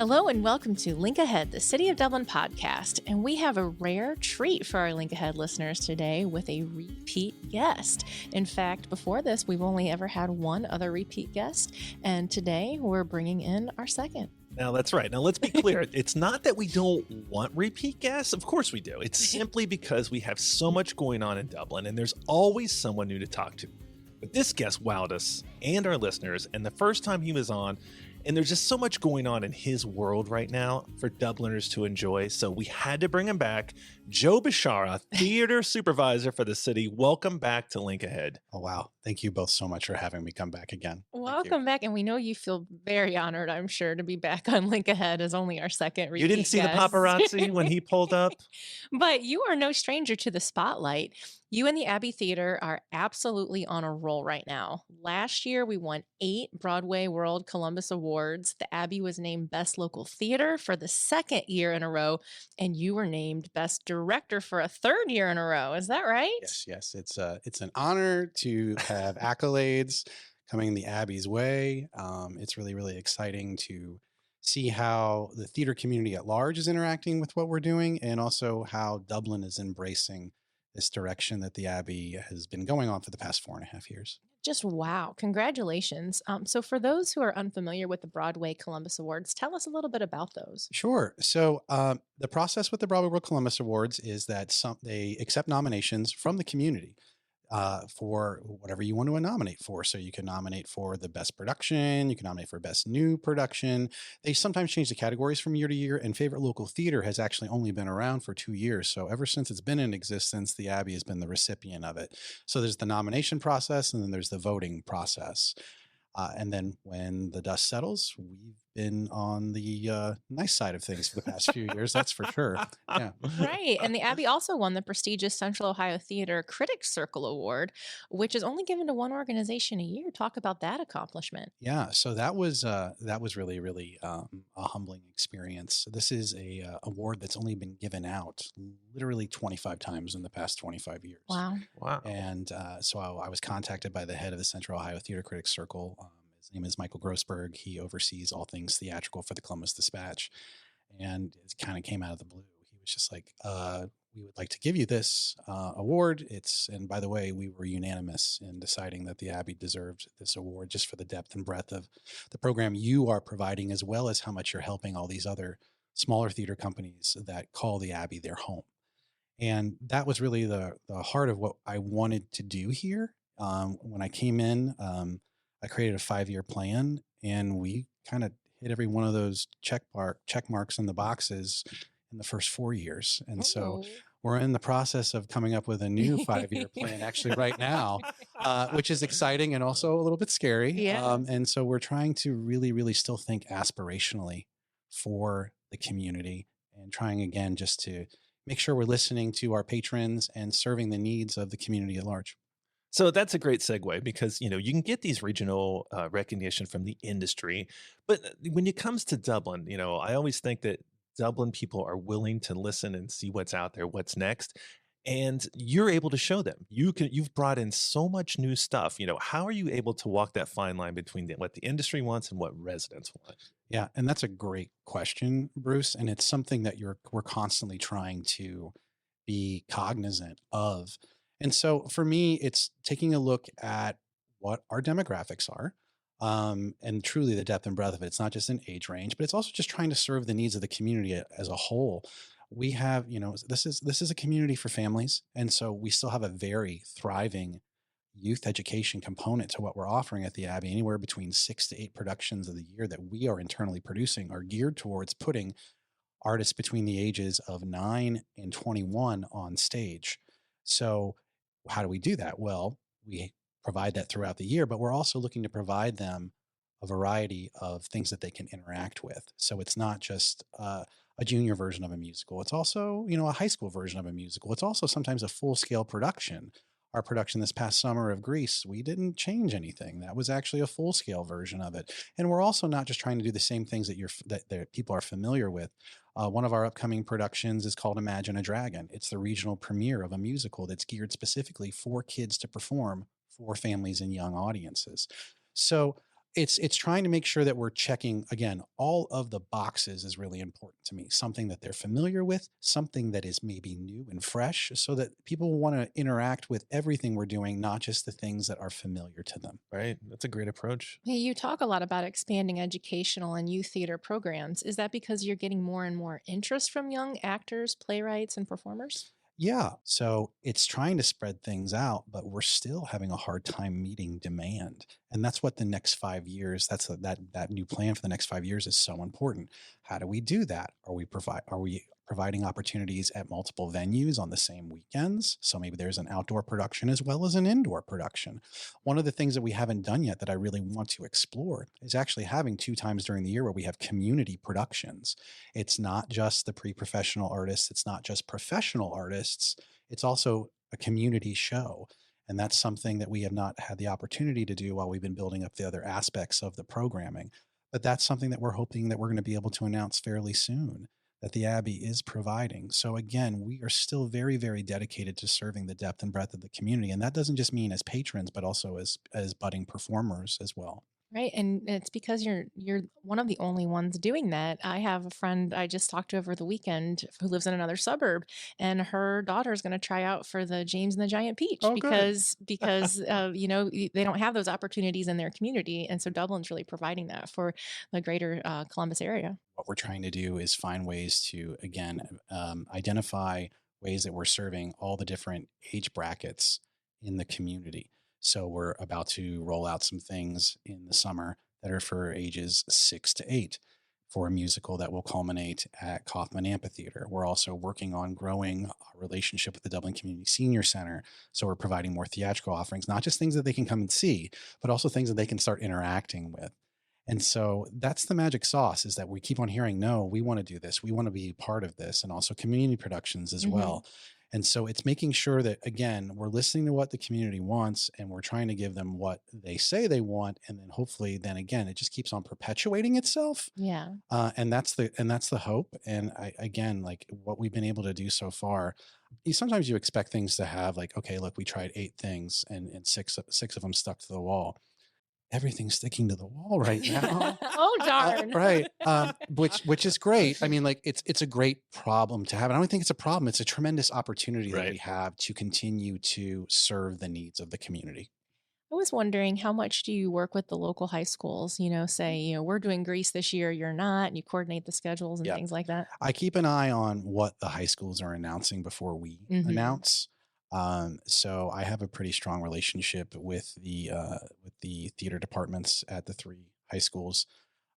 Hello and welcome to Link Ahead, the City of Dublin podcast. And we have a rare treat for our Link Ahead listeners today with a repeat guest. In fact, before this, we've only ever had one other repeat guest. And today we're bringing in our second. Now, that's right. Now, let's be clear. It's not that we don't want repeat guests. Of course we do. It's simply because we have so much going on in Dublin and there's always someone new to talk to. But this guest wowed us and our listeners. And the first time he was on, and there's just so much going on in his world right now for Dubliners to enjoy. So we had to bring him back. Joe Bishara, theater supervisor for the city. Welcome back to Link Ahead. Oh, wow. Thank you both so much for having me come back again. Welcome back. And we know you feel very honored, I'm sure, to be back on Link Ahead as only our second repeat You didn't see guest. the paparazzi when he pulled up? But you are no stranger to the spotlight. You and the Abbey Theater are absolutely on a roll right now. Last year, we won 8 Broadway World Columbus Awards. The Abbey was named Best Local Theater for the second year in a row, and you were named Best Director for a third year in a row. Is that right? Yes. It's an honor to have accolades coming the Abbey's way. It's really, really exciting to see how the theater community at large is interacting with what we're doing, and also how Dublin is embracing this direction that the Abbey has been going on for the past 4.5 years. Just wow. Congratulations. So for those who are unfamiliar with the Broadway Columbus Awards, tell us a little bit about those. Sure. So the process with the Broadway World Columbus Awards is that they accept nominations from the community for whatever you want to nominate for. So you can nominate for the best production, you can nominate for best new production. They sometimes change the categories from year to year, and favorite local theater has actually only been around for 2 years. So ever since it's been in existence, the Abbey has been the recipient of it. So there's the nomination process, and then there's the voting process. And then when the dust settles, we've been on the nice side of things for the past few years. That's for sure. Yeah. Right. And the Abbey also won the prestigious Central Ohio Theater Critics Circle Award, which is only given to one organization a year. Talk about that accomplishment. Yeah. So that was really, really a humbling experience. This is a award that's only been given out literally 25 times in the past 25 years. Wow. And so I was contacted by the head of the Central Ohio Theater Critics Circle. His name is Michael Grossberg. He oversees all things theatrical for the Columbus Dispatch. And it kind of came out of the blue. He was just like, we would like to give you this award. And by the way, we were unanimous in deciding that the Abbey deserved this award just for the depth and breadth of the program you are providing, as well as how much you're helping all these other smaller theater companies that call the Abbey their home. And that was really the heart of what I wanted to do here. When I came in, I created a 5-year plan, and we kind of hit every one of those check marks in the boxes in the first 4 years. And so we're in the process of coming up with a new 5-year plan actually right now, which is exciting and also a little bit scary. Yeah. And so we're trying to really, really still think aspirationally for the community, and trying again just to make sure we're listening to our patrons and serving the needs of the community at large. So that's a great segue, because, you can get these regional recognition from the industry. But when it comes to Dublin, I always think that Dublin people are willing to listen and see what's out there, what's next. And you're able to show them. You've brought in so much new stuff. How are you able to walk that fine line between what the industry wants and what residents want? Yeah, and that's a great question, Bruce. And it's something that we're constantly trying to be cognizant of. And so for me, it's taking a look at what our demographics are, and truly the depth and breadth of it. It's not just an age range, but it's also just trying to serve the needs of the community as a whole. We have, this is a community for families. And so we still have a very thriving youth education component to what we're offering at the Abbey. Anywhere between 6 to 8 productions of the year that we are internally producing are geared towards putting artists between the ages of 9 and 21 on stage. So how do we do that? Well, we provide that throughout the year, but we're also looking to provide them a variety of things that they can interact with. So it's not just a junior version of a musical. It's also, a high school version of a musical. It's also sometimes a full-scale production. Our production this past summer of Grease, we didn't change anything. That was actually a full-scale version of it. And we're also not just trying to do the same things that people are familiar with. One of our upcoming productions is called Imagine a Dragon. It's the regional premiere of a musical that's geared specifically for kids to perform for families and young audiences. So It's trying to make sure that we're checking, again, all of the boxes is really important to me. Something that they're familiar with, something that is maybe new and fresh, so that people want to interact with everything we're doing, not just the things that are familiar to them. Right. That's a great approach. Hey, you talk a lot about expanding educational and youth theater programs. Is that because you're getting more and more interest from young actors, playwrights, and performers? Yeah. So it's trying to spread things out, but we're still having a hard time meeting demand. And that's what the next 5 years, that new plan for the next 5 years is so important. How do we do that? Are we providing opportunities at multiple venues on the same weekends? So maybe there's an outdoor production as well as an indoor production. One of the things that we haven't done yet that I really want to explore is actually having 2 times during the year where we have community productions. It's not just the pre-professional artists, it's not just professional artists, it's also a community show. And that's something that we have not had the opportunity to do while we've been building up the other aspects of the programming. But that's something that we're hoping that we're going to be able to announce fairly soon that the Abbey is providing. So again, we are still very, very dedicated to serving the depth and breadth of the community. And that doesn't just mean as patrons, but also as budding performers as well. Right, and it's because you're one of the only ones doing that. I have a friend I just talked to over the weekend who lives in another suburb, and her daughter is going to try out for the James and the Giant Peach Oh, good. because they don't have those opportunities in their community, and so Dublin's really providing that for the greater Columbus area. What we're trying to do is find ways to, again, identify ways that we're serving all the different age brackets in the community. So we're about to roll out some things in the summer that are for ages 6 to 8 for a musical that will culminate at Kaufman Amphitheater. We're also working on growing our relationship with the Dublin Community Senior Center. So we're providing more theatrical offerings, not just things that they can come and see, but also things that they can start interacting with. And so that's the magic sauce, is that we keep on hearing, no, we want to do this. We want to be part of this, and also community productions as Hmm. well. And so it's making sure that, again, we're listening to what the community wants and we're trying to give them what they say they want. And then hopefully then again, it just keeps on perpetuating itself. Yeah. And that's the hope. And again, like what we've been able to do so far, sometimes you expect things to have like, okay, look, we tried 8 things and six of them stuck to the wall. Everything's sticking to the wall right now. Oh darn. Right. Which is great. I mean, like it's a great problem to have. And I don't think it's a problem. It's a tremendous opportunity that Right. we have to continue to serve the needs of the community. I was wondering, how much do you work with the local high schools? Say, we're doing Greece this year, you're not, and you coordinate the schedules and Yeah. things like that. I keep an eye on what the high schools are announcing before we Hmm. announce. So I have a pretty strong relationship with the theater departments at the 3 high schools.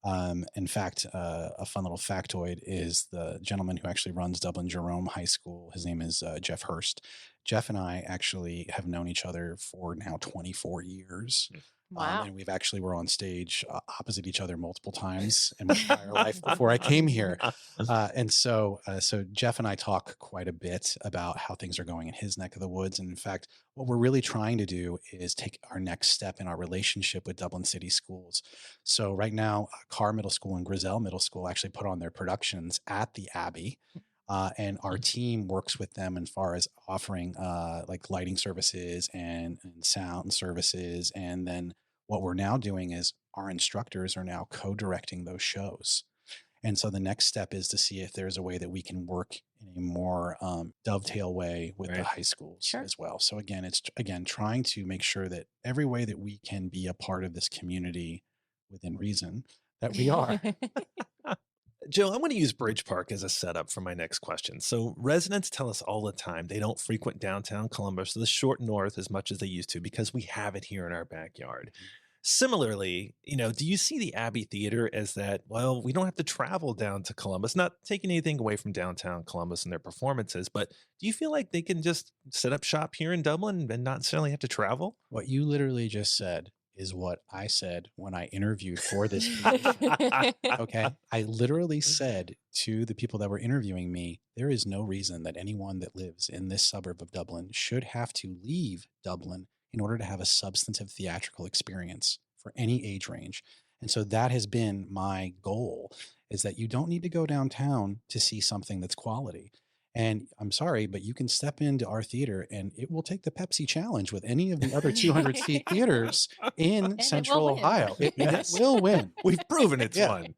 In fact, a fun little factoid is the gentleman who actually runs Dublin Jerome High School. His name is Jeff Hurst. Jeff and I actually have known each other for now 24 years. Wow. And we've actually were on stage opposite each other multiple times in my entire life before I came here. So Jeff and I talk quite a bit about how things are going in his neck of the woods. And in fact, what we're really trying to do is take our next step in our relationship with Dublin City Schools. So right now, Carr Middle School and Grizel Middle School actually put on their productions at the Abbey. And our team works with them as far as offering like lighting services and sound services. And then what we're now doing is our instructors are now co-directing those shows. And so the next step is to see if there's a way that we can work in a more dovetail way with the Right. high schools Sure. as well. So again, it's again trying to make sure that every way that we can be a part of this community within reason that we are. Joe, I'm going to use Bridge Park as a setup for my next question. So, residents tell us all the time they don't frequent downtown Columbus, the short north, as much as they used to because we have it here in our backyard. Similarly, do you see the Abbey Theater as that, well, we don't have to travel down to Columbus, not taking anything away from downtown Columbus and their performances, but do you feel like they can just set up shop here in Dublin and not necessarily have to travel? What you literally just said is what I said when I interviewed for this position. Okay. I literally said to the people that were interviewing me, there is no reason that anyone that lives in this suburb of Dublin should have to leave Dublin in order to have a substantive theatrical experience for any age range. And so that has been my goal, is that you don't need to go downtown to see something that's quality. And I'm sorry, but you can step into our theater and it will take the Pepsi challenge with any of the other 200 seat theaters in And it will Central win. Ohio. And it Yes. will win. We've proven it's Yeah. fun.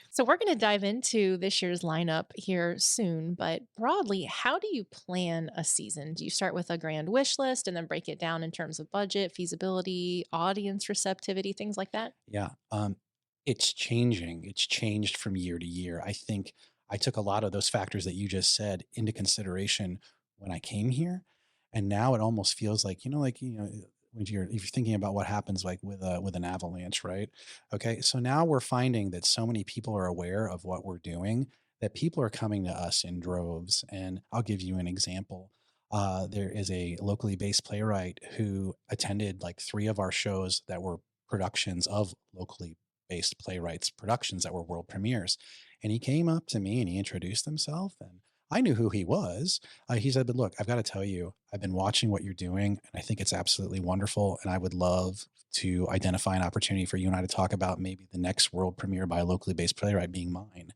So we're going to dive into this year's lineup here soon, but broadly, how do you plan a season? Do you start with a grand wish list and then break it down in terms of budget, feasibility, audience receptivity, things like that? Yeah. It's changing. It's changed from year to year. I think I took a lot of those factors that you just said into consideration when I came here. And now it almost feels like, when if you're thinking about what happens like with an avalanche, right? Okay. So now we're finding that so many people are aware of what we're doing that people are coming to us in droves. And I'll give you an example. There is a locally based playwright who attended like 3 of our shows that were productions of locally based playwrights productions that were world premieres. And he came up to me and he introduced himself and I knew who he was. He said, but look, I've got to tell you, I've been watching what you're doing and I think it's absolutely wonderful. And I would love to identify an opportunity for you and I to talk about maybe the next world premiere by a locally based playwright being mine.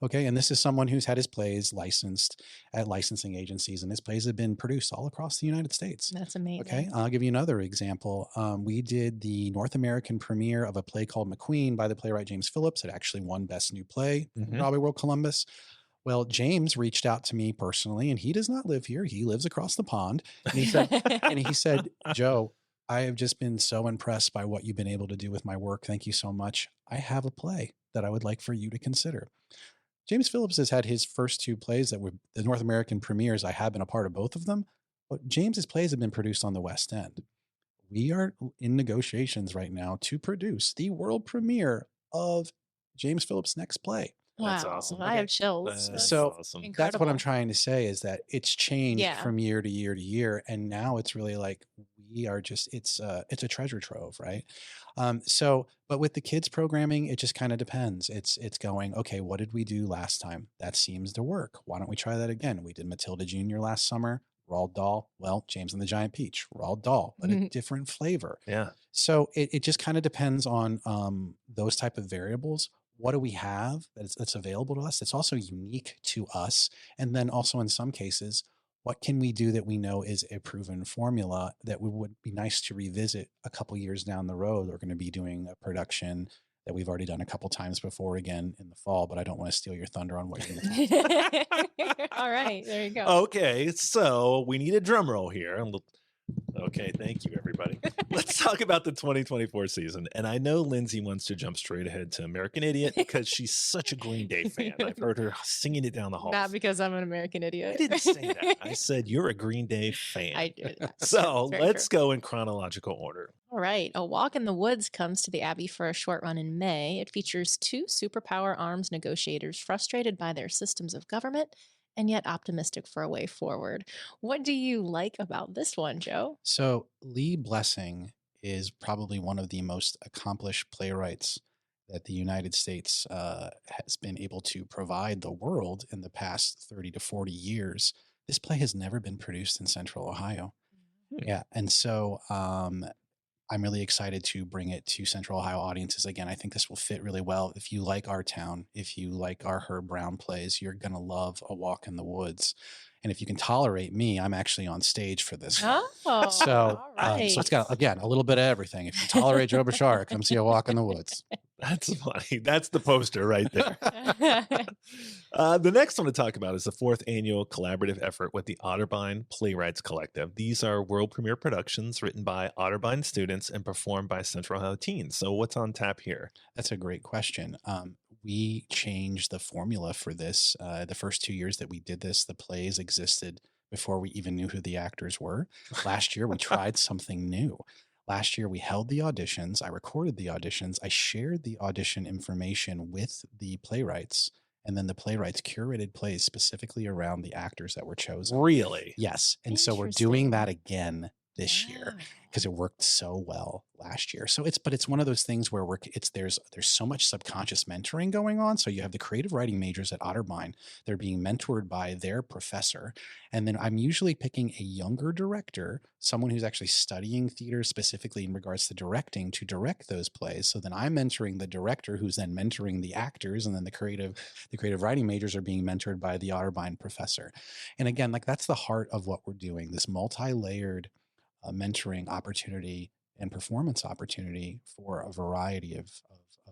Okay. And this is someone who's had his plays licensed at licensing agencies, and his plays have been produced all across the United States. That's amazing. Okay. I'll give you another example. We did the North American premiere of a play called McQueen by the playwright James Phillips. It actually won Best New Play from Mhm. Broadway World Columbus. Well, James reached out to me personally, and he does not live here. He lives across the pond. And he said, Joe, I have just been so impressed by what you've been able to do with my work. Thank you so much. I have a play that I would like for you to consider. James Phillips has had his first 2 plays that were the North American premieres. I have been a part of both of them, but James's plays have been produced on the West End. We are in negotiations right now to produce the world premiere of James Phillips' next play. That's Wow. awesome. I have chills. That's So awesome. that's what I'm Incredible. trying to say is that it's changed Yeah. from year to year to year. And now it's really like we are just, it's a treasure trove, right? But with the kids programming, it just kind of depends. It's going, okay, what did we do last time? That seems to work. Why don't we try that again? We did Matilda Jr. last summer. Roald Dahl. Well, James and the Giant Peach. Roald Dahl, but a different flavor. Yeah. So it just kind of depends on those type of variables. What do we have that's available to us? That's also unique to us. And then also in some cases, what can we do that we know is a proven formula that we would be nice to revisit a couple years down the road? We're going to be doing a production that we've already done a couple times before again in the fall, but I don't want to steal your thunder on what you're going to talk. All right. There you go. Okay, so we need a drum roll here. Okay, thank you, everybody. Let's talk about the 2024 season. And I know Lindsay wants to jump straight ahead to American Idiot because she's such a Green Day fan. I've heard her singing it down the hall. Not because I'm an American I idiot. didn't say that. I said you're a Green Day fan. I did. So Very let's true. go in chronological order. All right. A Walk in the Woods comes to the Abbey for a short run in May. It features 2 superpower arms negotiators frustrated by their systems of government and yet optimistic for a way forward. What do you like about this one, Joe? So Lee Blessing is probably one of the most accomplished playwrights that the United States has been able to provide the world in the past 30 to 40 years. This play has never been produced in Central Ohio. Yeah. And so I'm really excited to bring it to Central Ohio audiences again. I think this will fit really well. If you like our town, if you like our Herb Brown plays, you're going to love A Walk in the Woods. And if you can tolerate me, I'm actually on stage for this one. Oh, So, all right. so it's got, again, a little bit of everything. If you tolerate Joe Bishara, come see A Walk in the Woods. That's funny. That's the poster right there. The next one to talk about is the 4th annual collaborative effort with the Otterbein Playwrights Collective. These are world premiere productions written by Otterbein students and performed by Central Ohio teens. So what's on tap here? That's a great question. We changed the formula for this. The first 2 years that we did this, the plays existed before we even knew who the actors were. Last year, we tried something new. Last year, we held the auditions. I recorded the auditions. I shared the audition information with the playwrights, and then the playwrights curated plays specifically around the actors that were chosen. Really? Yes. And so we're doing that again this year Wow. because it worked so well last year. So it's one of those things where there's so much subconscious mentoring going on. So you have the creative writing majors at Otterbein. They're being mentored by their professor. And then I'm usually picking a younger director, someone who's actually studying theater specifically in regards to directing, to direct those plays. So then I'm mentoring the director, who's then mentoring the actors, and then the creative writing majors are being mentored by the Otterbein professor. And again, like that's the heart of what we're doing, this multi-layered mentoring opportunity and performance opportunity for a variety of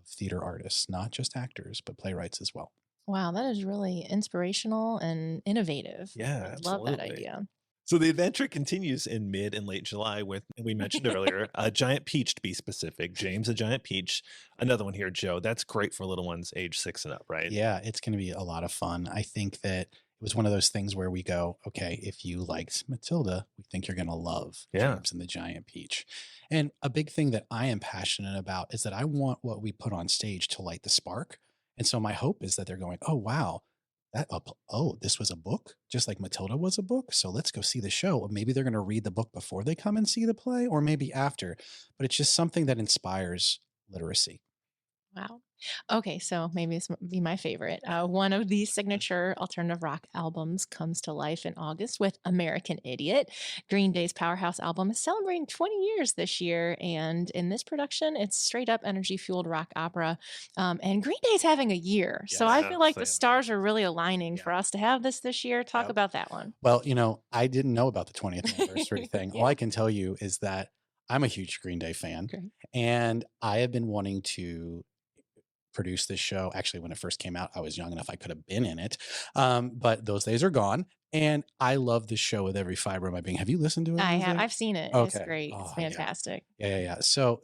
theater artists, not just actors, but playwrights as well. Wow, that is really inspirational and innovative. Yeah, I love that absolutely. idea. So the adventure continues in mid and late July with, we mentioned earlier, a giant peach, to be specific. James, a giant peach. Another one here, Joe. That's great for little ones age 6 and up, right? Yeah, it's going to be a lot of fun. I think that it was one of those things where we go, okay, if you liked Matilda, we think you're going to love James and the Giant Peach. And a big thing that I am passionate about is that I want what we put on stage to light the spark. And so my hope is that they're going, oh, wow, this was a book, just like Matilda was a book. So let's go see the show. Or maybe they're going to read the book before they come and see the play, or maybe after. But it's just something that inspires literacy. Wow. Okay, so maybe this might be my favorite. One of the signature alternative rock albums comes to life in August with American Idiot. Green Day's powerhouse album is celebrating 20 years this year. And in this production, it's straight up energy fueled rock opera. And Green Day's having a year. So I feel like the stars are really aligning for us to have this year. Talk about that one. Well, I didn't know about the 20th anniversary thing. All I can tell you is that I'm a huge Green Day fan. Okay. And I have been wanting to produce this show. Actually, when it first came out, I was young enough I could have been in it. But those days are gone. And I love this show with every fiber of my being. Have you listened to it? I have. I've seen it. Okay. It's great. It's fantastic. Yeah. So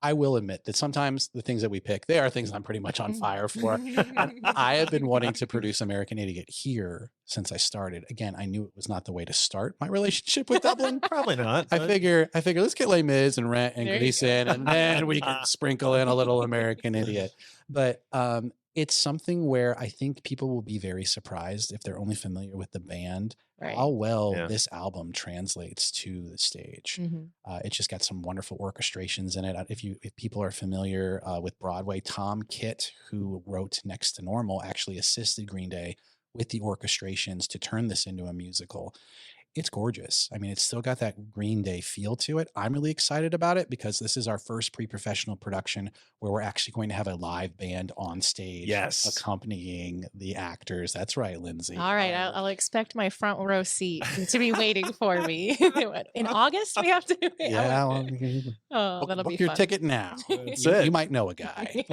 I will admit that sometimes the things that we pick, they are things I'm pretty much on fire for. I have been wanting to produce American Idiot here since I started. Again, I knew it was not the way to start my relationship with Dublin. Probably not. I figure let's get Les Mis and Rent and Grease in, and then we can sprinkle in a little American Idiot. But it's something where I think people will be very surprised if they're only familiar with the band, how well this album translates to the stage. It's just got some wonderful orchestrations in it. If people are familiar with Broadway, Tom Kitt, who wrote Next to Normal, actually assisted Green Day with the orchestrations to turn this into a musical. It's gorgeous. I mean, it's still got that Green Day feel to it. I'm really excited about it because this is our first pre-professional production where we're actually going to have a live band on stage accompanying the actors. That's right, Lindsay. All right. I'll expect my front row seat to be waiting for me. In August, we have to do it? Yeah. That'll be book your fun. ticket now. You might know a guy.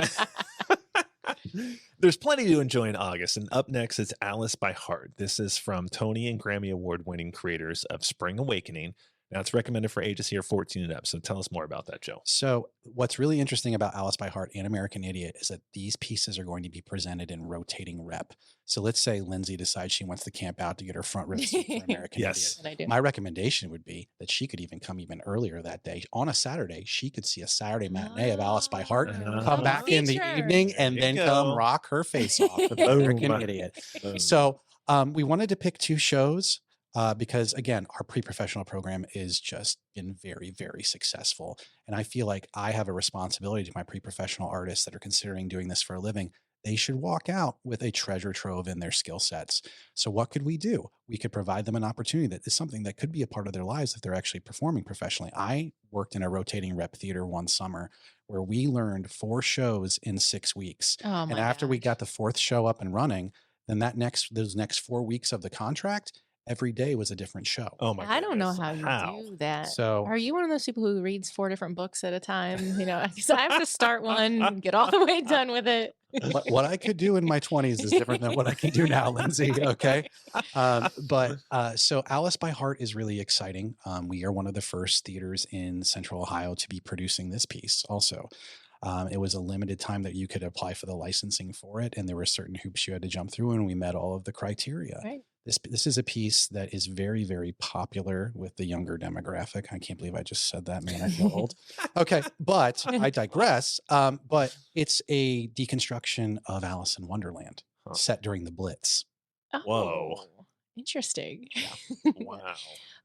There's plenty to enjoy in August, and up next is Alice by Heart. This is from Tony and Grammy Award-winning creators of Spring Awakening. Now, it's recommended for ages here 14 and up, so tell us more about that, Joe. So what's really interesting about Alice by Heart and American Idiot is that these pieces are going to be presented in rotating rep. So let's say Lindsay decides she wants to camp out to get her front row seat for American Idiot. My recommendation would be that she could even come even earlier that day. On a Saturday, she could see a Saturday matinee of Alice by Heart, come back in the evening, and then come rock her face off with American Idiot. So we wanted to pick two shows. Because again, our pre-professional program is just been very, very successful. And I feel like I have a responsibility to my pre-professional artists that are considering doing this for a living. They should walk out with a treasure trove in their skill sets. So what could we do? We could provide them an opportunity that is something that could be a part of their lives if they're actually performing professionally. I worked in a rotating rep theater one summer where we learned 4 shows in 6 weeks. And after we got the 4th show up and running, then those next 4 weeks of the contract, every day was a different show. Oh my! I don't know how you do that. So, are you one of those people who reads 4 different books at a time? Because I have to start one and get all the way done with it. What I could do in my 20s is different than what I can do now, Lindsay. Okay, so Alice by Heart is really exciting. We are one of the first theaters in Central Ohio to be producing this piece. Also. It was a limited time that you could apply for the licensing for it, and there were certain hoops you had to jump through, and we met all of the criteria. Right. This is a piece that is very, very popular with the younger demographic. I can't believe I just said that, man. I feel old. Okay, but I digress. But it's a deconstruction of Alice in Wonderland set during the Blitz. Oh, Whoa. Interesting. Wow.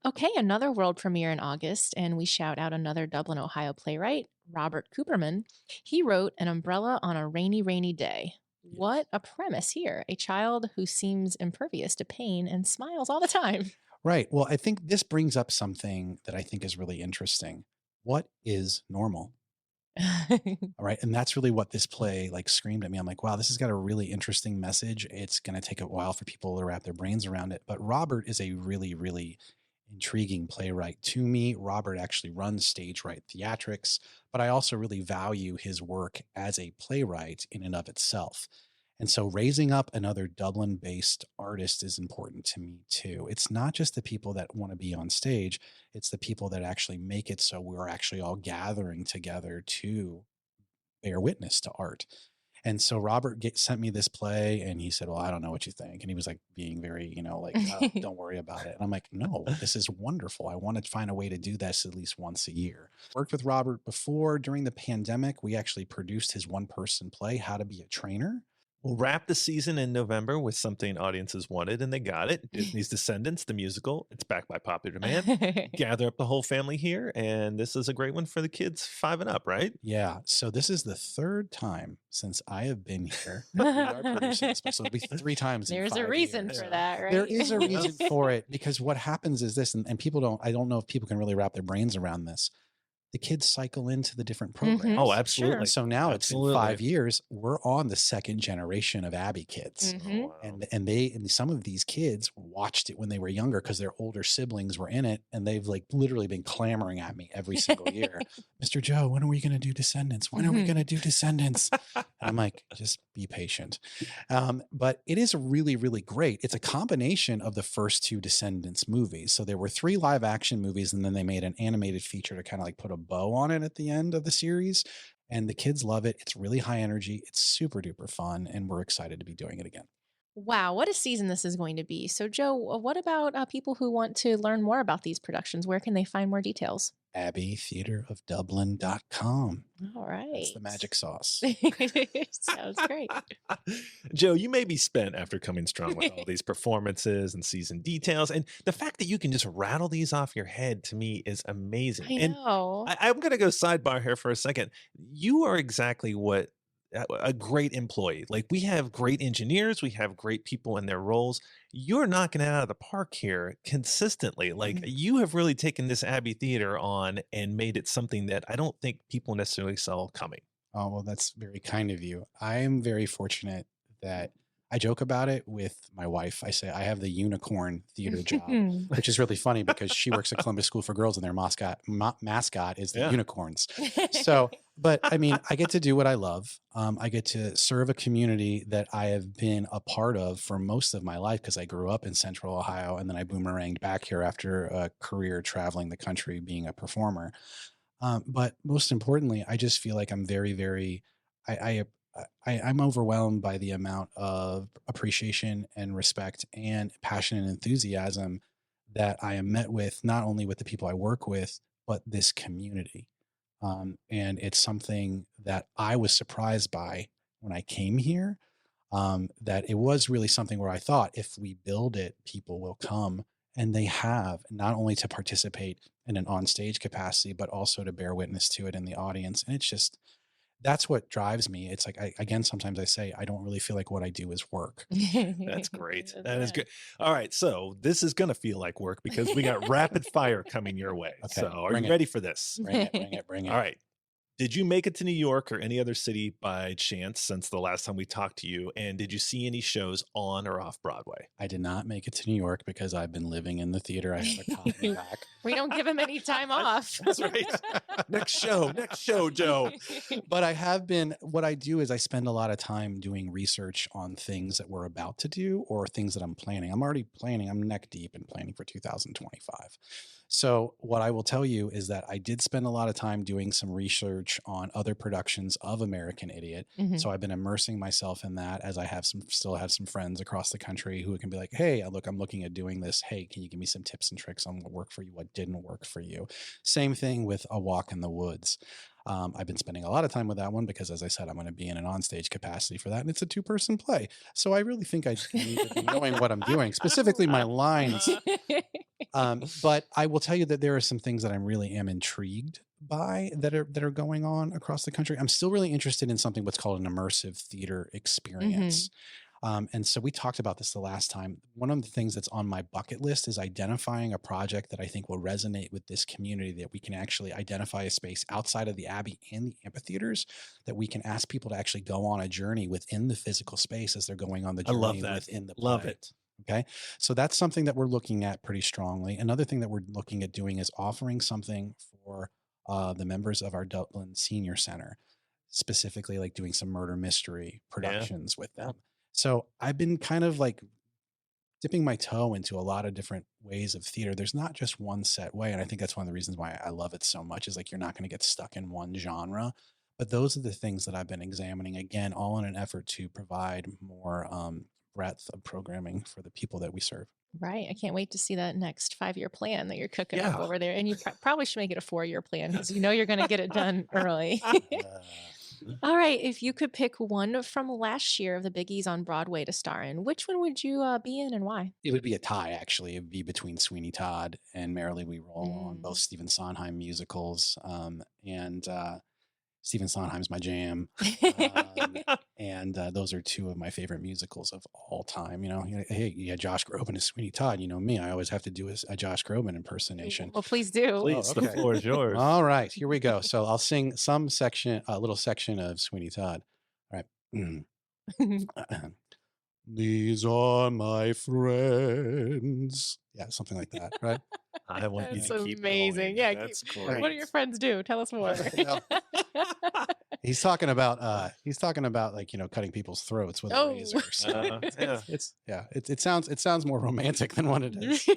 Okay, another world premiere in August, and we shout out another Dublin, Ohio playwright, Robert Cooperman. He wrote An Umbrella on a Rainy, Rainy Day. Yes. What a premise here. A child who seems impervious to pain and smiles all the time. Right. Well, I think this brings up something that I think is really interesting. What is normal? All right. And that's really what this play like screamed at me. I'm like, wow, this has got a really interesting message. It's going to take a while for people to wrap their brains around it. But Robert is a really, really intriguing playwright to me. Robert actually runs Stage Right Theatrics, but I also really value his work as a playwright in and of itself. And so raising up another Dublin based artist is important to me too. It's not just the people that want to be on stage, it's the people that actually make it so we're actually all gathering together to bear witness to art. And so Robert sent me this play and he said, well, I don't know what you think. And he was like being very, like, don't worry about it. And I'm like, no, this is wonderful. I want to find a way to do this at least once a year. Worked with Robert before during the pandemic. We actually produced his one person play, How to Be a Trainer. We'll wrap the season in November with something audiences wanted, and they got it. Disney's Descendants, the musical. It's back by popular demand. Gather up the whole family here, and this is a great one for the kids 5 and up, right? Yeah. So this is the third time since I have been here that we are producing this special. It'll be 3 times in There's 5 a reason years. for that, right? There is a reason for it, because what happens is this, and people I don't know if people can really wrap their brains around this. The kids cycle into the different programs. Oh, absolutely. Sure. So now Absolutely. it's been 5 years. We're on the second generation of Abbey kids. Mhm. Oh, wow. And some of these kids watched it when they were younger because their older siblings were in it, and they've like literally been clamoring at me every single year. Mr. Joe, when are we going to do Descendants? When are we going to do Descendants? And I'm like, just be patient. But it is really, really great. It's a combination of the first 2 Descendants movies. So there were 3 live action movies, and then they made an animated feature to kind of like put a bow on it at the end of the series. And the kids love it. It's really high energy. It's super duper fun. And we're excited to be doing it again. Wow, what a season this is going to be. So, Joe, what about people who want to learn more about these productions? Where can they find more details? abbeytheaterofdublin.com. All right. That's the magic sauce. Sounds great. Joe, you may be spent after coming strong with all these performances and season details. And the fact that you can just rattle these off your head to me is amazing. I And know. I'm going to go sidebar here for a second. You are exactly what a great employee. Like, we have great engineers, we have great people in their roles. You're knocking it out of the park here consistently. Like, you have really taken this Abbey Theater on and made it something that I don't think people necessarily saw coming. Oh, well, that's very kind of you. I am very fortunate that I joke about it with my wife. I say I have the unicorn theater job, which is really funny because she works at Columbus School for Girls and their mascot is the unicorns. So, but I mean, I get to do what I love. I get to serve a community that I have been a part of for most of my life because I grew up in Central Ohio and then I boomeranged back here after a career traveling the country being a performer. But most importantly, I just feel like I'm very, very, I'm overwhelmed by the amount of appreciation and respect and passion and enthusiasm that I am met with, not only with the people I work with, but this community. And it's something that I was surprised by when I came here, that it was really something where I thought if we build it, people will come. And they have, not only to participate in an onstage capacity, but also to bear witness to it in the audience. And it's just, that's what drives me. It's like, again, sometimes I say, I don't really feel like what I do is work. That's great. That is good. All right. So this is going to feel like work because we got rapid fire coming your way. Okay, So are you ready for this? Bring it. All right. Did you make it to New York or any other city by chance since the last time we talked to you? And did you see any shows on or off Broadway? I did not make it to New York because I've been living in the theater. I have a contract. We don't give him any time off. That's right. Next show, Joe. But I have been, what I do is I spend a lot of time doing research on things that we're about to do or things that I'm planning. I'm already planning. I'm neck deep in planning for 2025. So what I will tell you is that I did spend a lot of time doing some research on other productions of American Idiot. So I've been immersing myself in that as I still have some friends across the country who can be like, hey, look, I'm looking at doing this. Hey, can you give me some tips and tricks on what worked for you, what didn't work for you? Same thing with A Walk in the Woods. I've been spending a lot of time with that one because, as I said, I'm going to be in an onstage capacity for that. And it's a 2-person play. So I really think I need to be knowing what I'm doing, specifically my lines. But I will tell you that there are some things that I'm really am intrigued by that are going on across the country. I'm still really interested in something what's called an immersive theater experience. And so we talked about this the last time. One of the things that's on my bucket list is identifying a project that I think will resonate with this community, that we can actually identify a space outside of the Abbey and the amphitheaters that we can ask people to actually go on a journey within the physical space as they're going on the I love journey that. within the Love play. it. Okay. So that's something that we're looking at pretty strongly. Another thing that we're looking at doing is offering something for the members of our Dublin Senior Center, specifically like doing some murder mystery productions with them. So I've been kind of like dipping my toe into a lot of different ways of theater. There's not just one set way. And I think that's one of the reasons why I love it so much, is like, you're not going to get stuck in one genre. But those are the things that I've been examining, again, all in an effort to provide more breadth of programming for the people that we serve. Right. I can't wait to see that next 5-year plan that you're cooking up Yeah. over there. And you probably should make it a 4-year plan, because you know you're going to get it done early. All right. If you could pick one from last year of the biggies on Broadway to star in, which one would you be in and why? It would be a tie, actually. It would be between Sweeney Todd and Merrily We Roll Along, both Stephen Sondheim musicals. And Stephen Sondheim's my jam. And those are two of my favorite musicals of all time. You know, hey, you had Josh Groban as Sweeney Todd. You know me, I always have to do a Josh Groban impersonation. Well, please do. Please, Oh, okay. the floor is yours. All right, here we go. So I'll sing some section, a little section of Sweeney Todd. All right. These are my friends. Yeah, something like that, right? I want you That's to keep amazing. going. Yeah, That's What great. do your friends do? Tell us more. He's talking about like, you know, cutting people's throats with a Oh. razor. So Yeah. it sounds more romantic than what it is.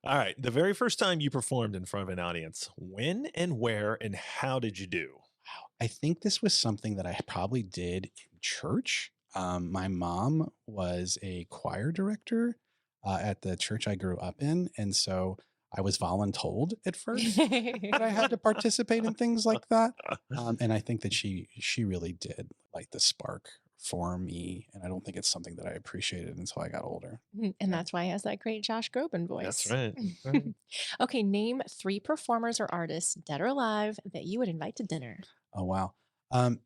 All right. The very first time you performed in front of an audience, when and where and how did you do? I think this was something that I probably did in church. My mom was a choir director at the church I grew up in, and so I was voluntold at first that I had to participate in things like that. And I think that she really did like the spark for me, and I don't think it's something that I appreciated until I got older. And that's why he has that great Josh Groban voice. That's right. Right. Okay, name 3 performers or artists, dead or alive, that you would invite to dinner. Oh wow.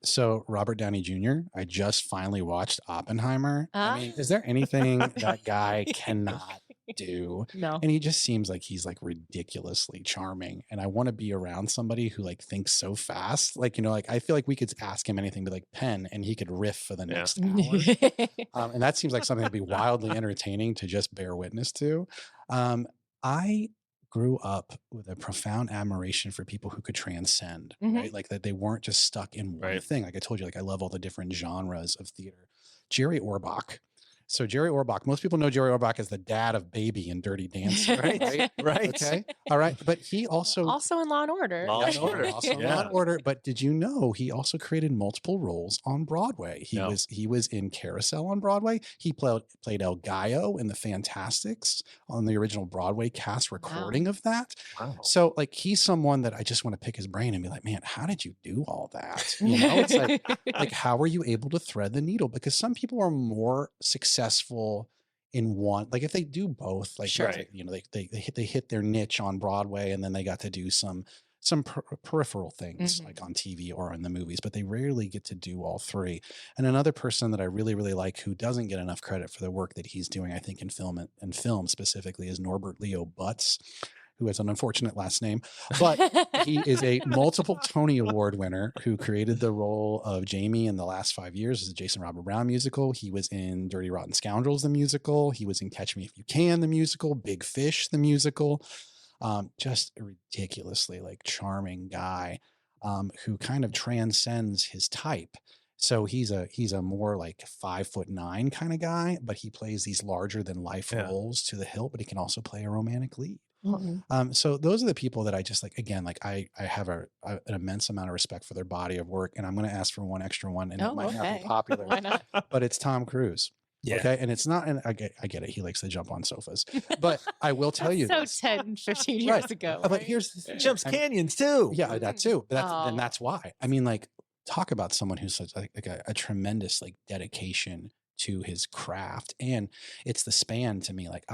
So Robert Downey Jr., I just finally watched Oppenheimer. I mean, is there anything that guy cannot do? No. And he just seems like he's like ridiculously charming. And I want to be around somebody who like thinks so fast. Like, you know, like I feel like we could ask him anything, but like pen, and he could riff for the next hour. And that seems like something that'd be wildly entertaining to just bear witness to. I grew up with a profound admiration for people who could transcend, right? Like that they weren't just stuck in one thing. Like I told you, like I love all the different genres of theater. Jerry Orbach. So Jerry Orbach, most people know Jerry Orbach as the dad of Baby in Dirty Dancing, right? Right. Okay. All right. But he also in Law and Order. Law and Order. Also in Law and Order. But did you know he also created multiple roles on Broadway? He was in Carousel on Broadway. He played El Gallo in The Fantastics on the original Broadway cast recording of that. Wow. So like he's someone that I just want to pick his brain and be like, man, how did you do all that? You know, it's like how are you able to thread the needle? Because some people are more successful in one, like if they do both, like you know, they hit their niche on Broadway, and then they got to do some peripheral things like on TV or in the movies, but they rarely get to do all three. And another person that I really, really like, who doesn't get enough credit for the work that he's doing, I think in film specifically, is Norbert Leo Butz, who has an unfortunate last name, but he is a multiple Tony Award winner who created the role of Jamie in the last 5 years as a Jason Robert Brown musical. He was in Dirty Rotten Scoundrels, the musical. He was in Catch Me If You Can, the musical, Big Fish, the musical. Just a ridiculously like charming guy who kind of transcends his type. So he's a more like 5'9" kind of guy, but he plays these larger than life roles to the hilt, but he can also play a romantic lead. So those are the people that I just like, again, like I have an immense amount of respect for their body of work, and I'm going to ask for one extra one, and it might not be popular. Why not? But it's Tom Cruise. Yeah. Okay. And it's not, and I get it. He likes to jump on sofas, but I will tell you So this. 10, 15 years ago. But right? here's the thing. Jumps canyons too. Yeah, that too. But that's why. I mean, like, talk about someone who's such like a tremendous like dedication to his craft. And it's the span to me. Like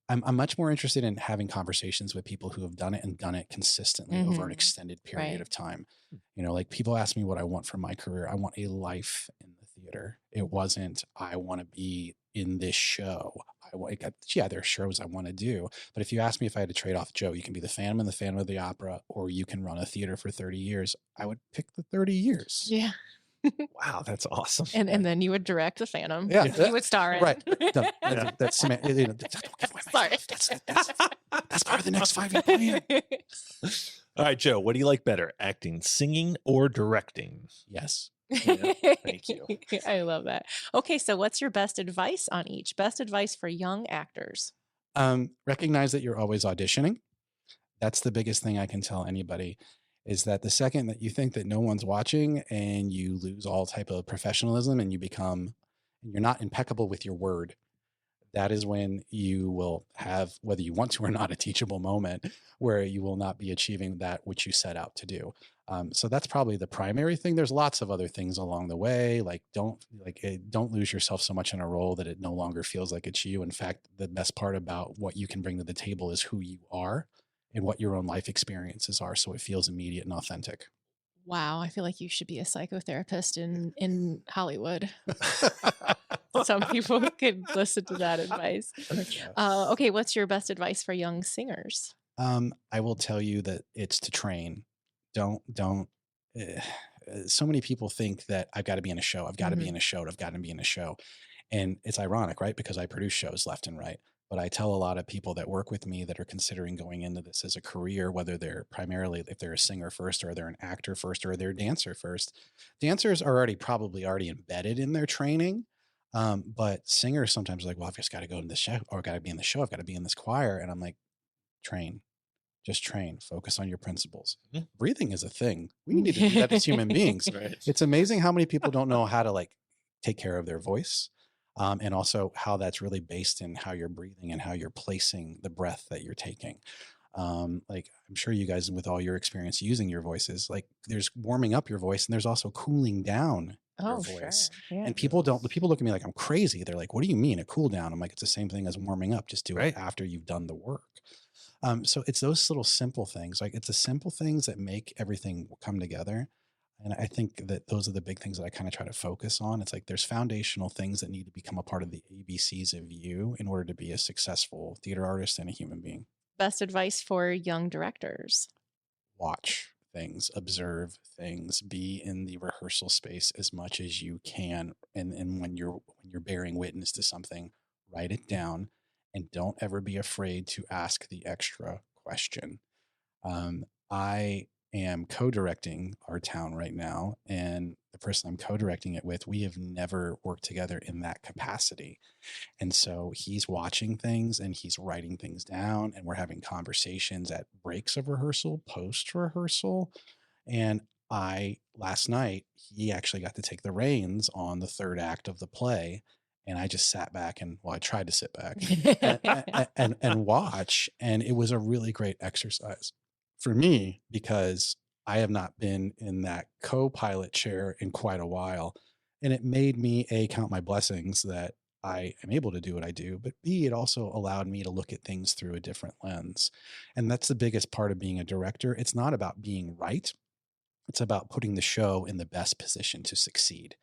I'm much more interested in having conversations with people who have done it and done it consistently over an Mhm. extended period Right. of time. You know, like people ask me what I want from my career. I want a life in the theater. It wasn't, I want to be in this show. Yeah, there are shows I want to do. But if you ask me if I had to trade off, Joe, you can be the Phantom and the Phantom of the Opera, or you can run a theater for 30 years, I would pick the 30 years. Yeah. Wow, that's awesome. And then you would direct the Phantom. Yeah, You would star in. right. No, Yeah. that's don't give away my Sorry. stuff. That's part of the next 5-year plan. All right, Joe, what do you like better, acting, singing, or directing? Yes. Yeah, thank you. I love that. Okay, so what's your best advice on each? Best advice for young actors. Recognize that you're always auditioning. That's the biggest thing I can tell anybody, is that the second that you think that no one's watching and you lose all type of professionalism and you're not impeccable with your word, that is when you will have, whether you want to or not, a teachable moment where you will not be achieving that which you set out to do. So that's probably the primary thing. There's lots of other things along the way. Don't lose yourself so much in a role that it no longer feels like it's you. In fact, the best part about what you can bring to the table is who you are and what your own life experiences are. So it feels immediate and authentic. Wow, I feel like you should be a psychotherapist in Hollywood. Some people could listen to that advice. Okay, what's your best advice for young singers? I will tell you that it's to train. Don't. eh, So many people think that I've got to be in a show. I've got to be Mhm. in a show. I've got to be in a show. And it's ironic, right? Because I produce shows left and right. But I tell a lot of people that work with me that are considering going into this as a career, whether they're primarily, if they're a singer first, or they're an actor first, or they're a dancer first. Dancers are probably already embedded in their training. But singers sometimes are like, well, I've just got to go to this show, or I've got to be in the show. I've got to be in this choir. And I'm like, train. Just train, focus on your principles. Mhm. Breathing is a thing. We need to do that as human beings. Right. It's amazing how many people don't know how to take care of their voice. And also how that's really based in how you're breathing and how you're placing the breath that you're taking. I'm sure you guys, with all your experience using your voices, there's warming up your voice and there's also cooling down your voice. Yeah. And people look at me like I'm crazy. They're like, what do you mean a cool down? I'm like, it's the same thing as warming up. Just do Right. it after you've done the work. So it's those little simple things. It's the simple things that make everything come together. And I think that those are the big things that I kind of try to focus on. It's like there's foundational things that need to become a part of the ABCs of you in order to be a successful theater artist and a human being. Best advice for young directors. Watch things, observe things, be in the rehearsal space as much as you can. And when you're bearing witness to something, write it down and don't ever be afraid to ask the extra question. I am co-directing our town right now, and the person I'm co-directing it with, we have never worked together in that capacity. And so he's watching things and he's writing things down, and we're having conversations at breaks of rehearsal, post rehearsal. And last night, he actually got to take the reins on the third act of the play. And I just sat back I tried to sit back and watch. And it was a really great exercise for me because I have not been in that co-pilot chair in quite a while. And it made me, A, count my blessings that I am able to do what I do, but B, it also allowed me to look at things through a different lens. And that's the biggest part of being a director. It's not about being right. It's about putting the show in the best position to succeed.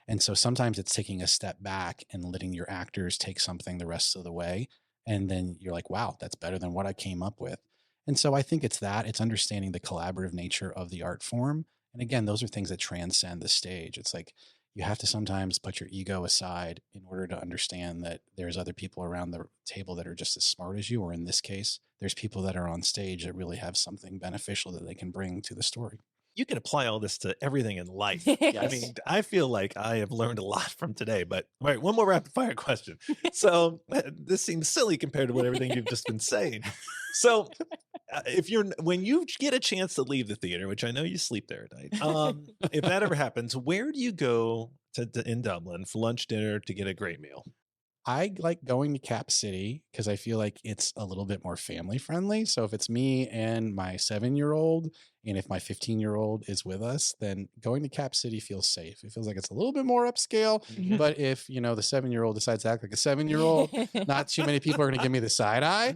And so sometimes it's taking a step back and letting your actors take something the rest of the way. And then you're like, wow, that's better than what I came up with. And so I think it's understanding the collaborative nature of the art form. And again, those are things that transcend the stage. It's like you have to sometimes put your ego aside in order to understand that there's other people around the table that are just as smart as you, or in this case, there's people that are on stage that really have something beneficial that they can bring to the story. You can apply all this to everything in life. Yes. I mean, I feel like I have learned a lot from today, but all right, one more rapid fire question. So this seems silly compared to what everything you've just been saying. So when you get a chance to leave the theater, which I know you sleep there at night, if that ever happens, where do you go in Dublin for lunch, dinner to get a great meal? I like going to Cap City because I feel like it's a little bit more family friendly. So if it's me and my 7-year-old, and if my 15-year-old is with us, then going to Cap City feels safe. It feels like it's a little bit more upscale. Mhm. But if, the 7-year-old decides to act like a 7-year-old, not too many people are going to give me the side eye.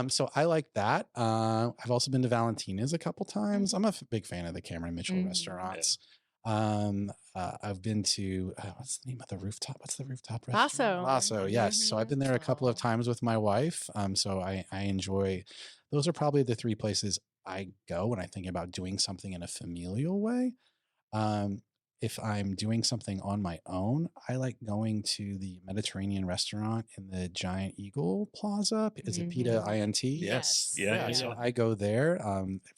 So I like that. I've also been to Valentina's a couple times. I'm a big fan of the Cameron Mitchell Mhm. restaurants. I've been to what's the name of the rooftop? What's the rooftop Basso. restaurant? Basso, yes. So I've been there a couple of Oh. times with my wife. So I enjoy. Those are probably the 3 places I go when I think about doing something in a familial way. Um, if I'm doing something on my own, I like going to the Mediterranean restaurant in the Giant Eagle Plaza. Is it Pita Mhm. INT? Yes. Yes. Yeah. So I go there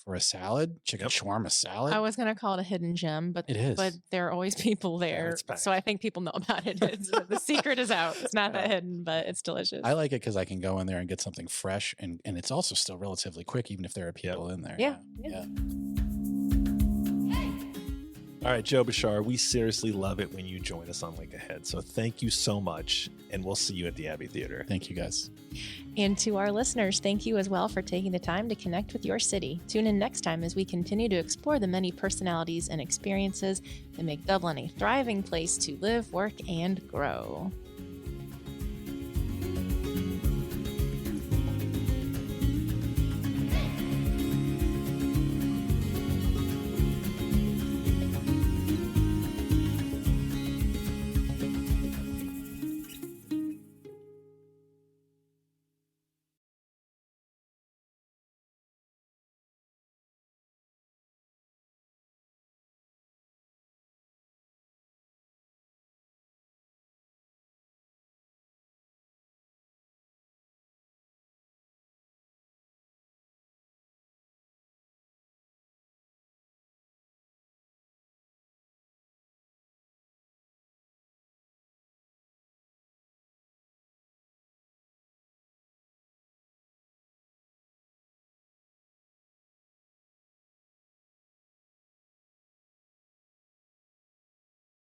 for a salad, chicken Yep. shawarma salad. I was going to call it a hidden gem, but It is. but there are always people there. it's packed. So I think people know about it. The secret is out. It's not that hidden, but it's delicious. I like it because I can go in there and get something fresh, and it's also still relatively quick, even if there are people in there. Yeah. All right, Joe Bishara, we seriously love it when you join us on Link Ahead. So thank you so much, and we'll see you at the Abbey Theater. Thank you, guys. And to our listeners, thank you as well for taking the time to connect with your city. Tune in next time as we continue to explore the many personalities and experiences that make Dublin a thriving place to live, work, and grow.